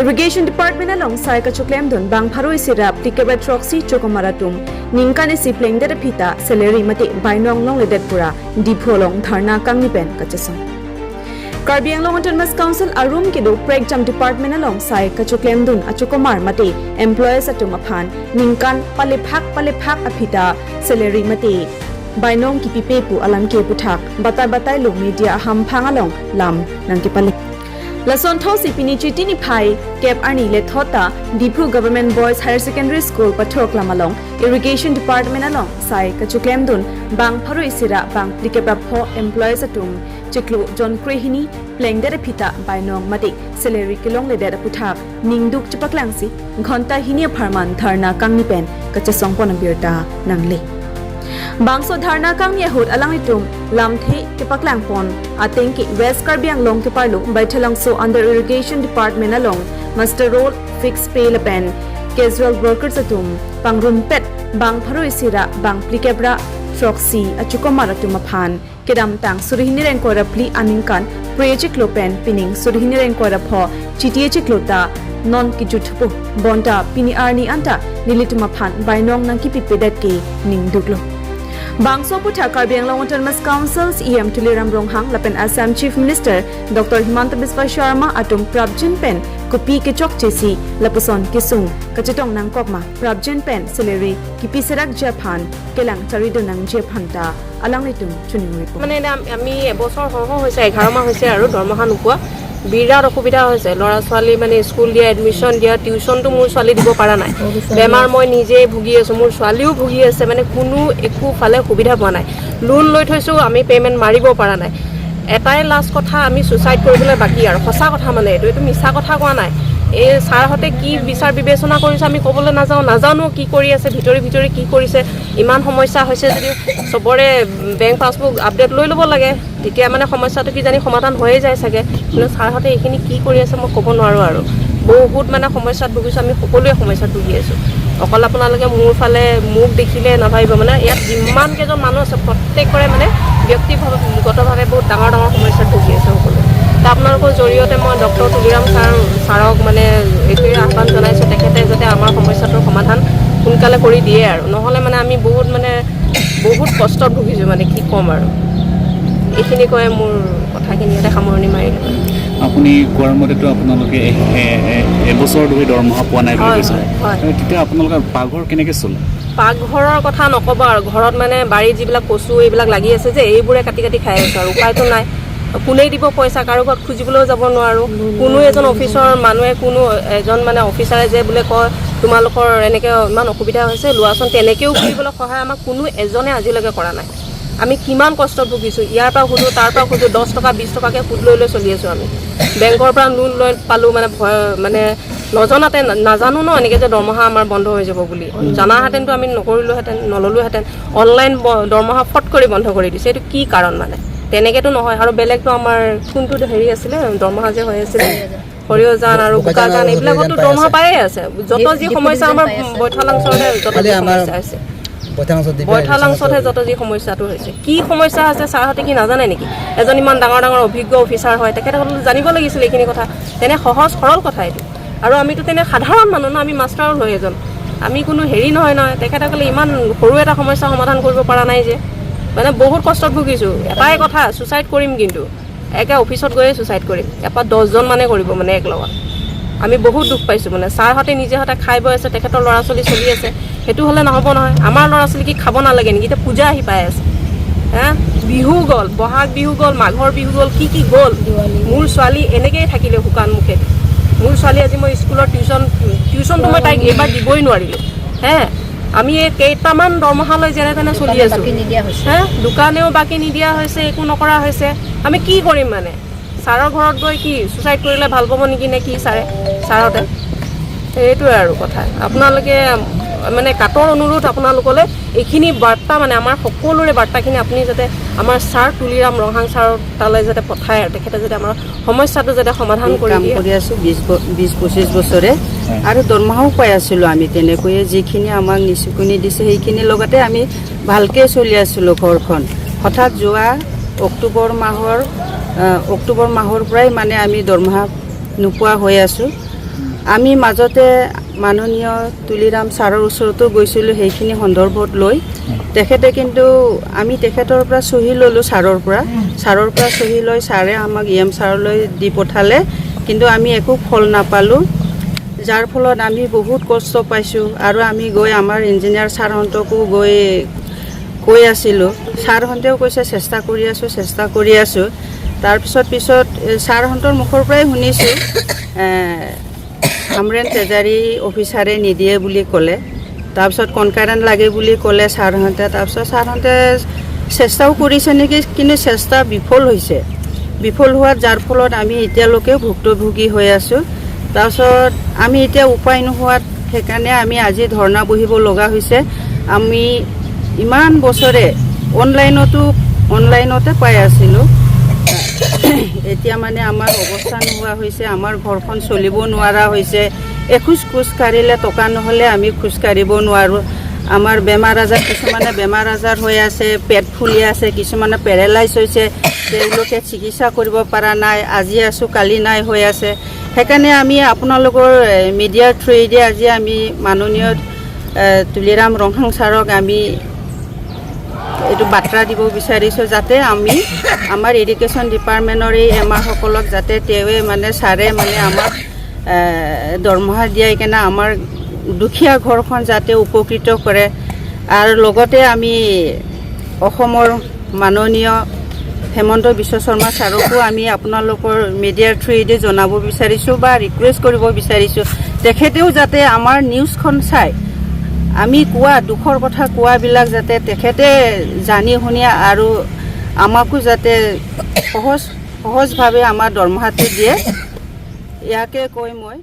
Irrigation Department alongside kachoklem don bang pharoi sira applicable troxy chokomar atum ningkan si plengdet aphita salary mate bainong long ledet pura dipholong dharna kangni pen kacheson Karbi Anglong Autonomous Council arum kido Pregjam Department alongside kachoklem don chokomar mate employees atum aphan ningkan palephak aphita salary mate bainong ki pipepu alam ke puthak batai lo media ham phangalong lam nang ki palik Lason Thosi Pini Chitini Pai, Cap Arni Lethota, Dipu Government Boys Higher Secondary School, Patok Lamalong, Irrigation Department along, Sai, Kachuklemdun, Bang Paru Isira, Bang Plikebrapo, Employees Atum, Chiklu, John Krehini, Plengdet Aphita, Bainong Mati, Salary Kelongle Deda Putak, Ningduk Chipaklangsi, Ghonta Hinia Parman, Tharna Kangnipen, Kachasong Ponabirta, Nangli. Bangso dharna kang yahud alang itum lamthe kipaklang pon atengki West Karbi Anglong kiparlo baithalang so under Irrigation Department along master role fixed pay lapen casual workers atum pangrum pet bang pharoi sira bang plikebra troxy achukomar atum aphan kedam tang surihini ren korapli aningkan project lopen pining surihini ren korapho chitiye chiklota non kijutpu bonda pini arni anta nilituma phan bainong nang kipipedat ke ningduklo Bangso Puta Karbi Anglong Autonomous Council's EM Tuliram Ronghang Lapen Assam Chief Minister Dr. Himanta Biswa Sharma atum Prabjin Pen Kopi Kechok Chesi Lapuson Kisung Kachetong Nang Kokma Prabjin Pen Salary Kipi Serak Japan Kelang Charido Nang Japanta Alang Nitum Chunimui Mane ami ebosor hoho hoise 11 মাহ হৈছে আৰু দৰমহা নোপোৱা বিৰাট অসুবিধা হৈছে ল'ৰা ছোৱালী মানে স্কুল দিয়া এডমিশন দিয়া টিউশনটো মোৰ ছোৱালী দিব পৰা নাই বেমাৰ মই নিজে ভুগি আছো মোৰ ছোৱালীও ভুগি আছে মানে কোনো একো ফালে সুবিধা পোৱা নাই লোন লৈ থৈছো আমি পেমেন্ট মাৰিব পৰা নাই এটাই লাষ্ট কথা আমি সুইসাইড কৰিবলৈ বাকি আৰু সঁচা কথা মানে এইটো মিছা কথা কোৱা নাই এই সাৰহতে কি বিচাৰ বিবেচনা কৰিছে আমি ক'বলৈ নাজানো কি কৰি আছে ভিতৰি কি কৰিছে ইমান সমস্যা হৈছে যদি সবৰে বেংক পাছবুক আপডেট লৈ ল'ব লাগে তেতিয়া মানে সমস্যাটো কি জানি সমাধান হৈ যায় সাগে কিন্তু সাৰহতে এইখিনি কি কৰি আছে মই ক'ব নোৱাৰো আৰু বহুত মানে সমস্যাত ভুগিছো আমি সকলোৱে সমস্যাত ভুগি আছো অকল আপোনালোকে মোৰ ফালে মুখ দেখিলে নাভাবিব মানে ইয়াত যিমান কেজন মানুহ আছে প্ৰত্যেকৰে মানে ব্যক্তিগতভাৱে বহুত ডাঙৰ সমস্যাত ভুগি আছে সকলো আপোনালোকৰ জৰিয়তে মই ডক্টৰ তুলিৰাম ছাৰক মানে এইটোৱে আহ্বান জনাইছো তেখেতে যাতে আমাৰ সমস্যাটোৰ সমাধান সোনকালে কৰি দিয়ে আৰু নহলে মানে আমি বহুত কষ্টত ভুগিছো মানে কি কম আৰু এইখিনি কয় মোৰ কথাখিনি এটা সামৰণি মাৰিলো আপুনি কোৱাৰ মতেতো আপোনালোকে এবছৰ ধৰি দৰমহা পোৱা নাই বুলি কৈছে তেতিয়া আপোনালোকৰ পাকঘৰ কেনেকৈ চলে পাকঘৰৰ কথা নকব আৰু ঘৰত মানে বাৰী যিবিলাক কচু এইবিলাক লাগি আছে যে এইবোৰে কাটি খাই আছে আৰু উপায়তো নাই কোনে দিব পইচা কাৰো ঘৰত খুজিবলৈও যাব নোৱাৰো কোনো এজন অফিচৰ মানুহে কোনো এজন মানে অফিচাৰে যে বোলে কয় তোমালোকৰ এনেকৈ ইমান অসুবিধা হৈছে লোৱাচোন তেনেকেও কৰিবলৈ সহায় আমাক কোনো এজনে আজিলৈকে কৰা নাই আমি কিমান কষ্ট ভুগিছো ইয়াৰ পৰা খুজো তাৰ পৰা খুজো 10 টকা 20 টকাকে সুদ লৈ চলি আছো আমি বেংকৰ পৰা লোন লৈ পালো মানে নজনাতে নাজানো ন এনেকৈ যে দৰমহা আমাৰ বন্ধ হৈ যাব বুলি জানাহেতেনতো আমি নললোহেতেন অনলাইন দৰমহা ফট কৰি বন্ধ কৰি দিছে এইটো কি কাৰণ মানে তেনেকেতো নহয় আৰু বেলেগটো আমাৰ কোনটো হেৰি আছিলে দৰমহা যে হৈ আছিলে হৰিয়জান আৰু বুকাজান এইবিলাকতো দৰমহা পায়ে আছে যত যি সমস্যা আমাৰ বৈঠালাংশতে যত যি সমস্যা আছে বৈঠালাংশতে যত যি সমস্যাটো হৈছে কি সমস্যা আছে ছাৰহতে কি নাজানে নেকি এজন ইমান ডাঙৰ অভিজ্ঞ অফিচাৰ হয় তেখেতসকলে জানিব লাগিছিল এইখিনি কথা তেনে সহজ সৰল কথা এইটো আৰু আমিতো তেনে সাধাৰণ মানুহ ন আমি মাষ্টাৰ হৈ এজন আমি কোনো হেৰি নহয় তেখেতসকলে ইমান সৰু এটা সমস্যা সমাধান কৰিব পৰা নাই যে মানে বহুত কষ্টত ভুগিছো এটাই কথা সুইসাইড কৰিম কিন্তু একে অফিসত গৈয়ে সুইসাইড কৰিম এপা 10 জন মানে কৰিব মানে এক লগত আমি বহুত দুখ পাইছো মানে ছাৰহতে নিজে হতে খাই বৈ আছে তেখেতৰ ল'ৰা ছোৱালী চলি আছে হেতু হলে নহব নহয় আমাৰ ল'ৰা ছোৱালী কি খাব নালাগে নেকি তে পূজা আহি পাই আছে বিহু গল বহাগ বিহু গল মাঘৰ বিহু গল কি গল মোৰ ছোৱালী এনেকৈ থাকিলে হুকান মুখে মোৰ ছোৱালী আজি মই স্কুলৰ টিউশন মই তাইক এবাৰ দিবই নোৱাৰিলো আমি এই কেইটামান দৰমহালৈ যেনে তেনে চলি আছো দোকানেও বাকি নিদিয়া হৈছে একো নকৰা হৈছে আমি কি কৰিম মানে ছাৰৰ ঘৰত গৈ কি সুইসাইড কৰিলে ভাল পাব নেকি নে কি ছাৰহতে এইটোৱে আৰু কথা আপোনালোকে মানে কাটৰ অনুৰোধ আপোনালোকলৈ এইখিনি বাৰ্তা মানে আমাৰ সকলোৰে বাৰ্তাখিনি আপুনি যাতে আমাৰ ছাৰ তুলিৰাম ৰহাং ছাৰৰ তালৈ যাতে পঠায় আৰু তেখেতে যাতে আমাৰ সমস্যাটো যাতে সমাধান কৰি দিয়ে কৰি আছো 20-25 বছৰে আৰু দৰমহাও পাই আছিলো আমি তেনেকৈ যিখিনি আমাক নিচুকনি দিছে সেইখিনি লগতে আমি ভালকে চলি আছিলো ঘৰখন হঠাৎ যোৱা অক্টোবৰ মাহৰ পৰাই মানে আমি দৰমহা নোপোৱা হৈ আছো আমি মাজতে মাননীয় তুলিৰাম ছাৰৰ ওচৰতো গৈছিলোঁ সেইখিনি সন্দৰ্ভত লৈ তেখেতে কিন্তু আমি তেখেতৰ পৰা চহী ল'লোঁ ছাৰৰ পৰা চহী লৈ ছাৰে আমাক EM ছাৰলৈ দি পঠালে কিন্তু আমি একো ফল নাপালোঁ যাৰ ফলত আমি বহুত কষ্ট পাইছোঁ আৰু আমি গৈ আমাৰ ইঞ্জিনিয়াৰ ছাৰহঁতকো গৈ কৈ আছিলোঁ ছাৰহঁতেও কৈছে চেষ্টা কৰি আছোঁ তাৰপিছত ছাৰহঁতৰ মুখৰ পৰাই শুনিছোঁ আমৰেন ট্ৰেজাৰী অফিচাৰে নিদিয়ে বুলি ক'লে তাৰপিছত কনকাৰেণ্ট লাগে বুলি ক'লে ছাৰহঁতে তাৰপিছত ছাৰহঁতে চেষ্টাও কৰিছে নেকি কিন্তু চেষ্টা বিফল হোৱাত যাৰ ফলত আমি এতিয়ালৈকে ভুক্তভোগী হৈ আছোঁ তাৰপিছত আমি এতিয়া উপায় নোহোৱাত সেইকাৰণে আমি আজি ধৰ্ণা বহিব লগা হৈছে আমি ইমান বছৰে অনলাইনতে পাই আছিলোঁ এতিয়া মানে আমাৰ অৱস্থা নোহোৱা হৈছে আমাৰ ঘৰখন চলিব নোৱাৰা হৈছে এখোজ কাঢ়িলে টকা নহ'লে আমি খোজ কাঢ়িব নোৱাৰোঁ আমাৰ কিছুমানে বেমাৰ আজাৰ হৈ আছে পেট ফুলি আছে কিছুমানে পেৰালাইজ হৈছে তেওঁলোকে চিকিৎসা কৰিব পৰা নাই আজি আছোঁ কালি নাই হৈ আছে সেইকাৰণে আমি আপোনালোকৰ মিডিয়াৰ থ্ৰুৱেদি আজি আমি মাননীয় তুলিৰাম ৰংহাং ছাৰক আমি এইটো বাৰ্তা দিব বিচাৰিছোঁ যাতে আমি আমাৰ ইৰিগেশ্যন ডিপাৰ্টমেণ্টৰ এই এমাৰসকলক যাতে তেওঁৱে মানে ছাৰে মানে আমাক দৰমহা দিয়াই কেনে আমাৰ দুখীয়া ঘৰখন যাতে উপকৃত কৰে আৰু লগতে আমি অসমৰ মাননীয় হেমন্ত বিশ্ব শৰ্মা ছাৰকো আমি আপোনালোকৰ মিডিয়াৰ থ্ৰুৱেদি জনাব বিচাৰিছোঁ বা ৰিকুৱেষ্ট কৰিব বিচাৰিছোঁ তেখেতেও যাতে আমাৰ নিউজখন চাই আমি কোৱা দুখৰ কথা কোৱাবিলাক যাতে তেখেতে জানি শুনি আৰু আমাকো যাতে সহজভাৱে আমাৰ দৰমহাটো দিয়ে ইয়াকে কৈ মই